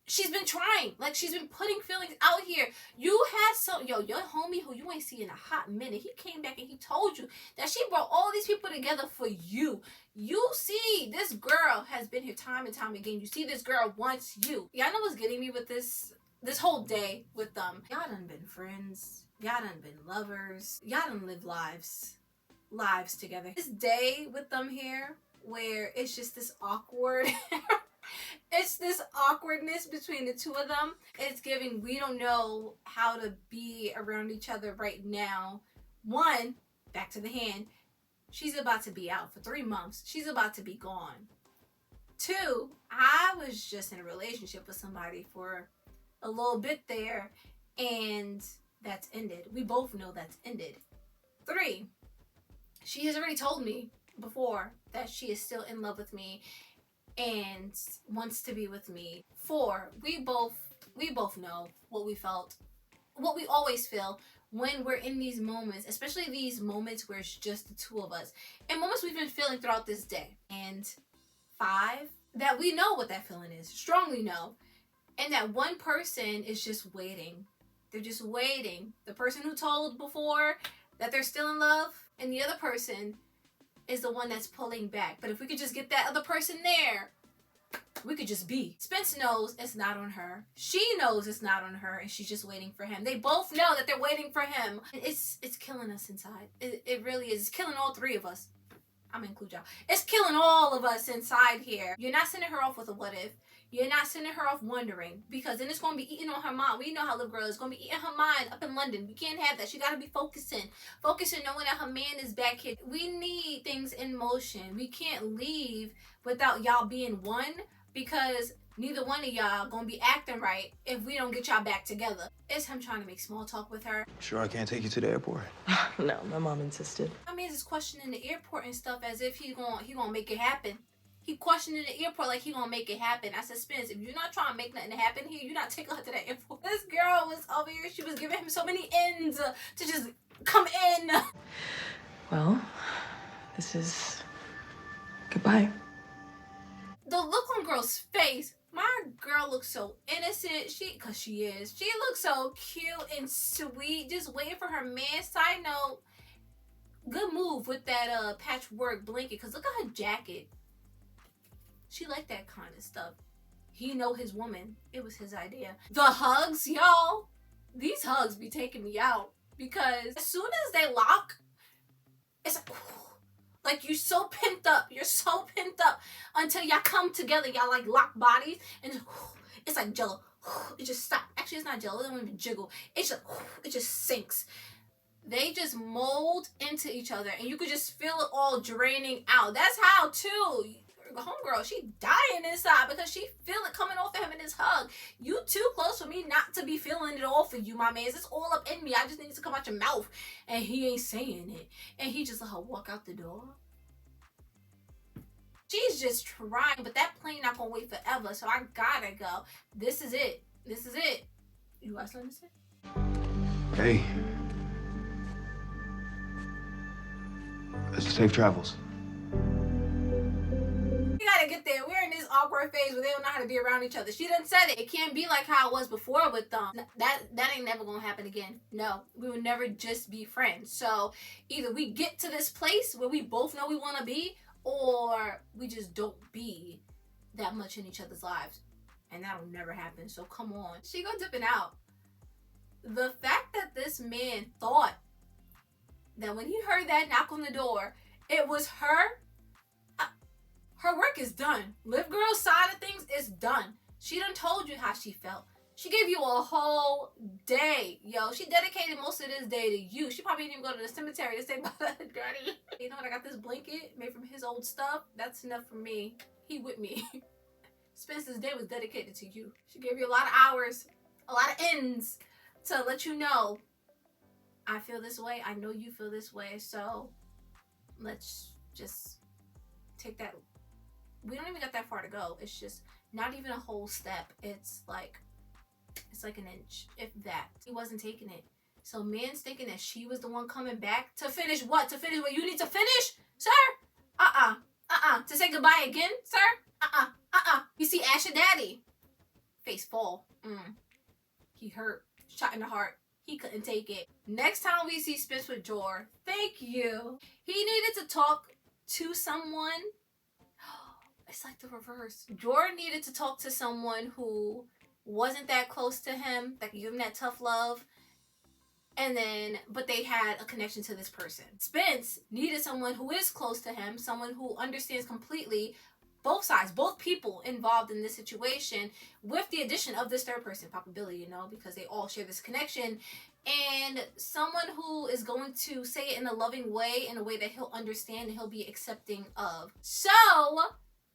she's been trying. Like, she's been putting feelings out here. You had your homie who you ain't seen in a hot minute. He came back and he told you that she brought all these people together for you. You see, this girl has been here time and time again. You see, this girl wants you. Y'all know what's getting me with this whole day with them. Y'all done been friends. Y'all done been lovers. Y'all done lived lives together. This day with them here, where it's just this awkward it's this awkwardness between the two of them. It's giving we don't know how to be around each other right now. One, back to the hand, she's about to be out for 3 months. She's about to be gone. Two, I was just in a relationship with somebody for a little bit there and that's ended. We both know that's ended. Three, she has already told me before that she is still in love with me and wants to be with me. Four, we both know what we felt, what we always feel when we're in these moments, especially these moments where it's just the two of us, and moments we've been feeling throughout this day. And 5, that we know what that feeling is, strongly know, and that one person is just waiting. They're just waiting. The person who told before that they're still in love, and the other person is the one that's pulling back. But if we could just get that other person there, we could just be. Spence knows it's not on her. She knows it's not on her, and she's just waiting for him. They both know that they're waiting for him. It's killing us inside. It really is. It's killing all 3 of us. I'm gonna include y'all. It's killing all of us inside here. You're not sending her off with a what if. You're not sending her off wondering, because then it's going to be eating on her mind. We know how little girl is going to be eating her mind up in London. We can't have that. She got to be focusing knowing that her man is back here. We need things in motion. We can't leave without y'all being one, because neither one of y'all going to be acting right if we don't get y'all back together. It's him trying to make small talk with her. Sure I can't take you to the airport? No, my mom insisted. My man's is questioning the airport and stuff as if he gonna make it happen. He questioning the airport like he gonna make it happen. I said, Spence, if you're not trying to make nothing happen here, you're not taking her to the airport. This girl was over here. She was giving him so many ends to just come in. Well, this is goodbye. The look on girl's face. My girl looks so innocent. Cause she is. She looks so cute and sweet. Just waiting for her man. Side note, good move with that patchwork blanket. Cause look at her jacket. She liked that kind of stuff. He know his woman. It was his idea. The hugs, y'all. These hugs be taking me out. Because as soon as they lock, it's like you're so pent up. You're so pent up until y'all come together. Y'all like lock bodies. And it's like jello. It just stops. Actually, it's not jello. It don't even jiggle. It just sinks. They just mold into each other. And you could just feel it all draining out. That's how, too. Homegirl, she dying inside because she feel it coming off of him in his hug. You too close for me not to be feeling it all for you, my man. It's all up in me. I just need it to come out your mouth. And he ain't saying it. And he just let her walk out the door. She's just trying, but that plane not gonna wait forever, so I gotta go. This is it. This is it. You got something to say? Hey. Safe travels. Get there. We're in this awkward phase where they don't know how to be around each other. She done said it. It can't be like how it was before with them. That ain't never gonna happen again. No, we will never just be friends. So either we get to this place where we both know we want to be, or we just don't be that much in each other's lives, and that'll never happen. So come on. She go dipping out. The fact that this man thought that when he heard that knock on the door, it was her. Her work is done. Liv Girl's side of things is done. She done told you how she felt. She gave you a whole day, yo. She dedicated most of this day to you. She probably didn't even go to the cemetery to say bye to Granny. You know what? I got this blanket made from his old stuff. That's enough for me. He with me. Spencer's day was dedicated to you. She gave you a lot of hours, a lot of ends to let you know, I feel this way. I know you feel this way. So let's just take that. We don't even got that far to go. It's just not even a whole step. It's like an inch, if that. He wasn't taking it. So man's thinking that she was the one coming back to finish what? To finish what you need to finish, sir? To say goodbye again, sir? You see Asher Daddy. Face fall. He hurt. Shot in the heart. He couldn't take it. Next time we see Spence with Jor, thank you. He needed to talk to someone. It's like the reverse. Jordan needed to talk to someone who wasn't that close to him, that could give him that tough love. But they had a connection to this person. Spence needed someone who is close to him, someone who understands completely both sides, both people involved in this situation, with the addition of this third person, probability, you know, because they all share this connection. And someone who is going to say it in a loving way, in a way that he'll understand and he'll be accepting of. So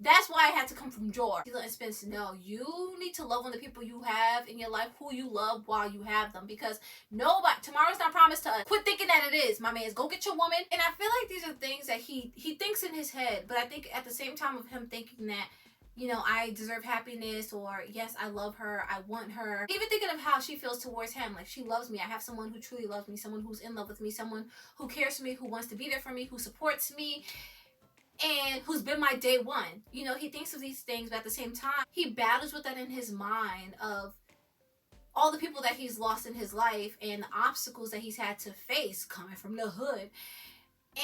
that's why it had to come from Jor. He's letting Spence know, you need to love on the people you have in your life, who you love while you have them. Because tomorrow's not promised to us. Quit thinking that it is, my man. Go get your woman. And I feel like these are things that he thinks in his head. But I think at the same time of him thinking that, you know, I deserve happiness, or yes, I love her, I want her. Even thinking of how she feels towards him, like she loves me. I have someone who truly loves me, someone who's in love with me, someone who cares for me, who wants to be there for me, who supports me, and who's been my day one. You know, he thinks of these things, but at the same time, he battles with that in his mind of all the people that he's lost in his life and the obstacles that he's had to face coming from the hood.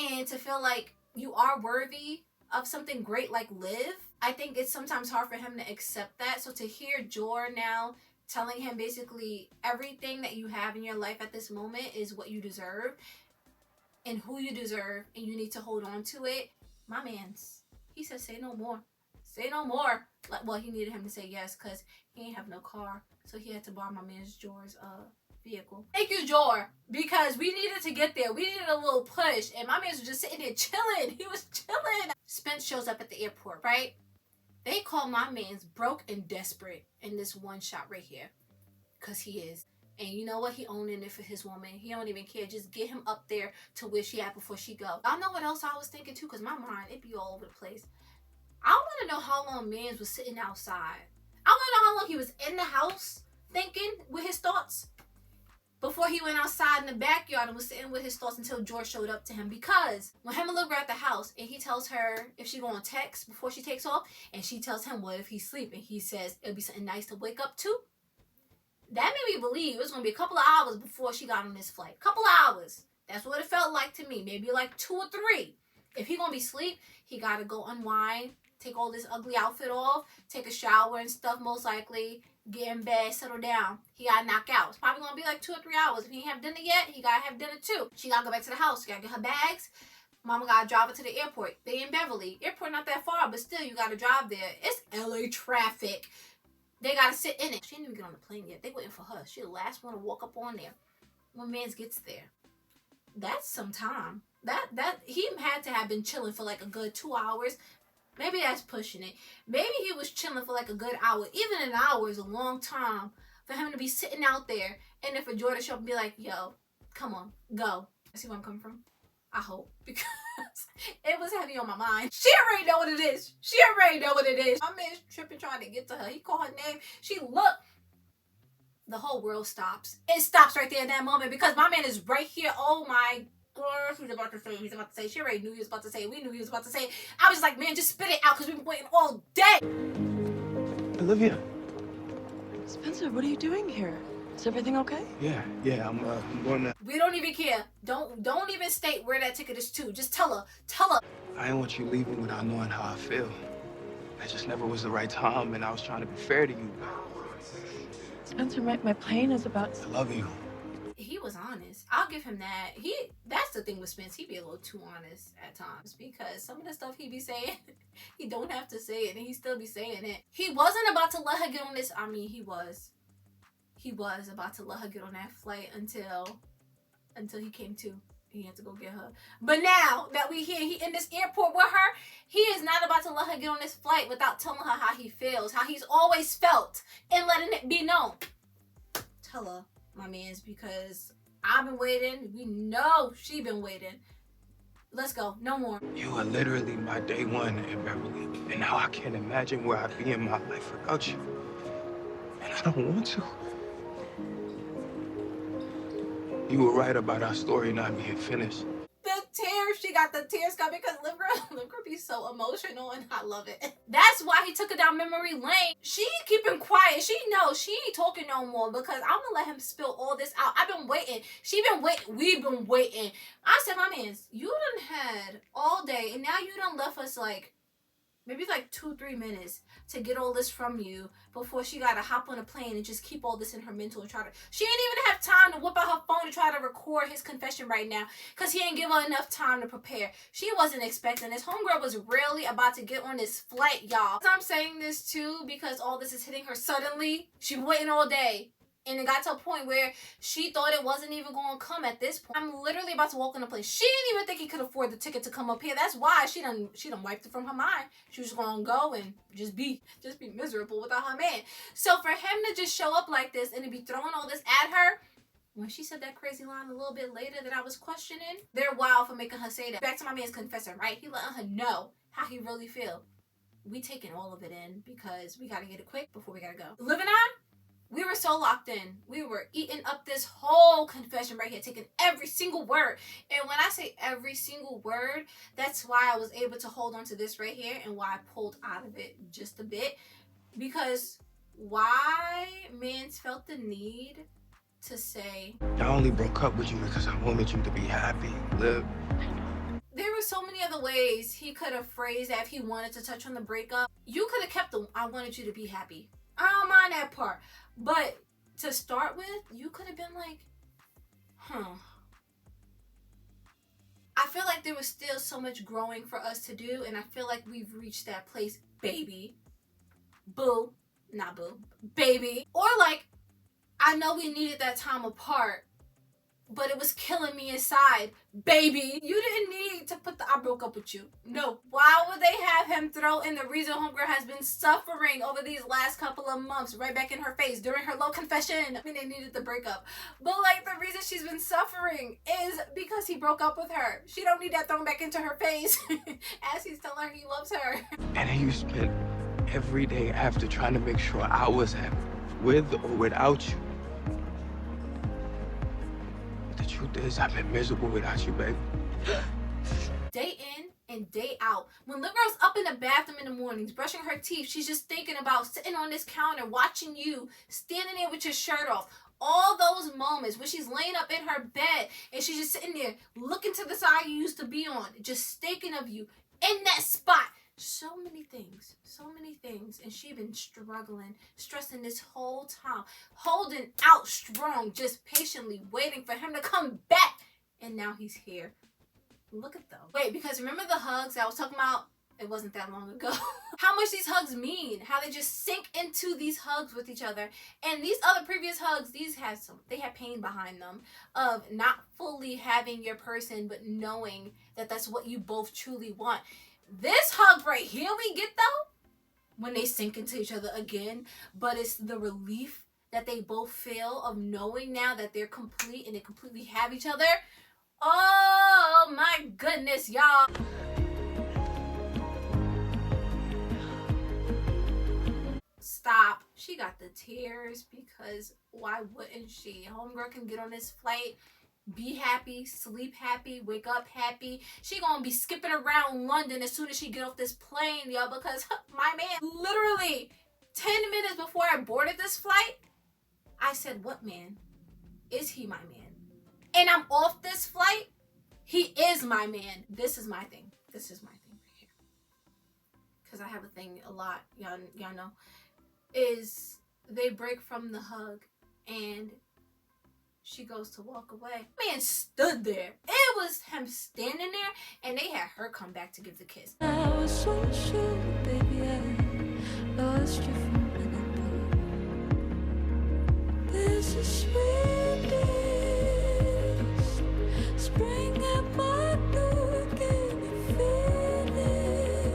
And to feel like you are worthy of something great like live, I think it's sometimes hard for him to accept that. So to hear Jor now telling him basically everything that you have in your life at this moment is what you deserve and who you deserve, and you need to hold on to it. My man's, he said, say no more. Say no more. Like, well, he needed him to say yes because he ain't have no car. So he had to borrow my man's Jor's vehicle. Thank you, Jor, because we needed to get there. We needed a little push, and my man was just sitting there chilling. He was chilling. Spence shows up at the airport, right? They call my man's broke and desperate in this one shot right here, because he is. And you know what? He owning it for his woman. He don't even care. Just get him up there to where she at before she go. I know what else I was thinking too, because my mind, it be all over the place. I want to know how long Mans was sitting outside. I want to know how long he was in the house thinking with his thoughts before he went outside in the backyard and was sitting with his thoughts until George showed up to him. Because when him and Luke are at the house and he tells her if she gonna text before she takes off, and she tells him what if he's sleeping, he says it'll be something nice to wake up to. That made me believe it was gonna be a couple of hours before she got on this flight. Couple of hours. That's what it felt like to me. Maybe like 2 or 3. If he gonna be asleep, he gotta go unwind, take all this ugly outfit off, take a shower and stuff, most likely, get in bed, settle down. He gotta knock out. It's probably gonna be like 2 or 3 hours. If he ain't have dinner yet, he gotta have dinner too. She gotta go back to the house. She gotta get her bags. Mama gotta drive her to the airport. They in Beverly. Airport not that far, but still you gotta drive there. It's LA traffic. They gotta sit in it. She didn't even get on the plane yet. They waiting for her. She the last one to walk up on there when Mans gets there. That's some time. That he had to have been chilling for like a good 2 hours. Maybe that's pushing it. Maybe he was chilling for like a good hour. Even an hour is a long time for him to be sitting out there. And then for Jordan to show up and be like, yo, come on, go. See where I'm coming from? I hope. Because it was heavy on my mind. She already know what it is. She already know what it is. My man's tripping trying to get to her. He called her name. She looked. The whole world stops. It stops right there in that moment because my man is right here. Oh my God. He's about to say. He's about to say. She already knew he was about to say. We knew he was about to say. I was like, man, just spit it out because we've been waiting all day. Olivia. Spencer, what are you doing here? Is everything okay? Yeah, I'm going to... We don't even care. Don't even state where that ticket is to. Just tell her. Tell her. I didn't want you leaving without knowing how I feel. It just never was the right time, and I was trying to be fair to you. Spencer, my plane is about... I love you. He was honest. I'll give him that. That's the thing with Spence. He be a little too honest at times because some of the stuff he be saying, he don't have to say it and he still be saying it. He wasn't about to let her get on this. I mean, he was about to let her get on that flight until he came to. He had to go get her. But now that we hear he in this airport with her, he is not about to let her get on this flight without telling her how he feels, how he's always felt, and letting it be known. Tell her, my mans, because I've been waiting. We know she been waiting. Let's go. No more. You are literally my day one in Beverly, and now I can't imagine where I'd be in my life without you. And I don't want to. You were right about our story not being finished. The tears, she got the tears coming because Liv girl be so emotional and I love it. That's why he took her down memory lane. She keeping quiet. She knows she ain't talking no more because I'm gonna let him spill all this out. I've been waiting. She been waiting. We've been waiting. I said, my mans, you done had all day and now you done left us like maybe like 2-3 minutes to get all this from you before she gotta hop on a plane and just keep all this in her mental and try to... She ain't even have time to whip out her phone and try to record his confession right now because he ain't give her enough time to prepare. She wasn't expecting this. Homegirl was really about to get on this flight, y'all. I'm saying this too because all this is hitting her suddenly. She been waiting all day. And it got to a point where she thought it wasn't even going to come at this point. I'm literally about to walk on the plane. She didn't even think he could afford the ticket to come up here. That's why she done wiped it from her mind. She was going to go and just be miserable without her man. So for him to just show up like this and to be throwing all this at her, when she said that crazy line a little bit later that I was questioning, they're wild for making her say that. Back to my man's confessing, right? He letting her know how he really feel. we taking all of it in because we gotta get it quick before we gotta go. Living on, we were so locked in. We were eating up this whole confession right here, taking every single word. And when I say every single word, that's why I was able to hold on to this right here and why I pulled out of it just a bit. Because why Mans felt the need to say, I only broke up with you because I wanted you to be happy, live. there were so many other ways he could have phrased that if he wanted to touch on the breakup. You could have kept the I wanted you to be happy. I don't mind that part. But to start with, you could have been like, I feel like there was still so much growing for us to do, and I feel like we've reached that place, baby. Boo. Not boo. Baby. Or like, I know we needed that time apart, but it was killing me inside. Baby, you didn't need to put the I broke up with you. No. Why would they have him throw in the reason homegirl has been suffering over these last couple of months right back in her face during her low confession? I mean, they needed the breakup. But like, the reason she's been suffering is because he broke up with her. She don't need that thrown back into her face as he's telling her he loves her. And then you spent every day after trying to make sure I was happy, with or without you. The truth is, I've been miserable without you, baby. Day in and day out. When Little Girl's up in the bathroom in the mornings, brushing her teeth, she's just thinking about sitting on this counter, watching you, standing there with your shirt off. All those moments when she's laying up in her bed and she's just sitting there looking to the side you used to be on, just thinking of you in that spot. So many things, and she been struggling, stressing this whole time, holding out strong, just patiently waiting for him to come back, and now he's here. Look at them. Wait, because remember the hugs I was talking about? It wasn't that long ago. How much these hugs mean, how they just sink into these hugs with each other. And these other previous hugs, they had pain behind them of not fully having your person, but knowing that that's what you both truly want. This hug right here we get though, when they sink into each other again, but it's the relief that they both feel of knowing now that they're complete and they completely have each other. Oh my goodness, y'all. Stop. She got the tears because why wouldn't she? Homegirl can get on this flight, be happy, sleep happy, wake up happy. She gonna be skipping around London as soon as she get off this plane, y'all, because my man, literally 10 minutes before I boarded this flight, I said, what man? Is he my man? And I'm off this flight, he is my man. This is my thing. This is my thing right here. Because I have a thing a lot, y'all know, is they break from the hug and she goes to walk away. Man stood there. It was him standing there, and they had her come back to give the kiss. I was so sure, baby, I lost you from another. There's a sweetest spring at my door, give me feeling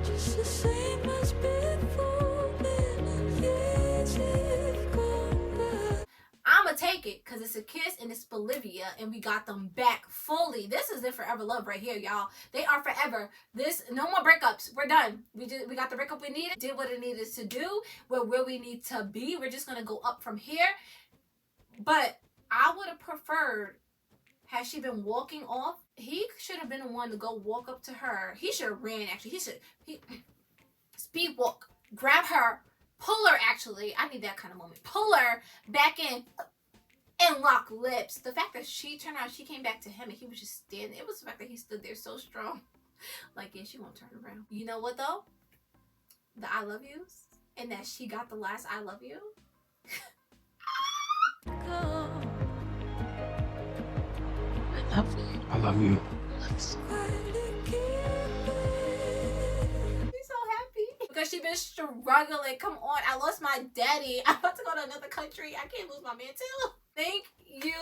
just the same as before. Then years have gone by. I'ma take it because it's a kiss and it's Spelivia, and we got them back fully. This is their forever love right here, y'all. They are forever. No more breakups. We're done. We got the breakup we needed, did what it needed to do. We're where we need to be. We're just gonna go up from here. But I would have preferred, had she been walking off, he should have been the one to go walk up to her. He should have ran, actually. He speed walk, grab her, pull her, actually. I need that kind of moment. Pull her back in and lock lips. The fact that she turned around, she came back to him and he was just standing. It was the fact that he stood there so strong. Like, yeah, she won't turn around. You know what, though? The I love yous. And that she got the last I love you. I love you. She's so happy. Because she been struggling. Come on, I lost my daddy. I'm about to go to another country. I can't lose my man too. Thank you.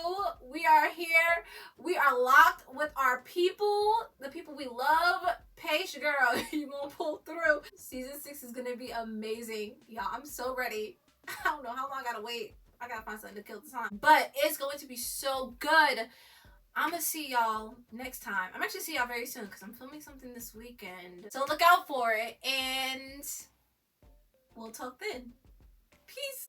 We are here. We are locked with our people. The people we love. Paige, girl, you gonna pull through. Season 6 is gonna be amazing. Y'all, I'm so ready. I don't know how long I gotta wait. I gotta find something to kill the time. But it's going to be so good. I'm gonna see y'all next time. I'm actually see y'all very soon because I'm filming something this weekend. So look out for it, and we'll talk then. Peace.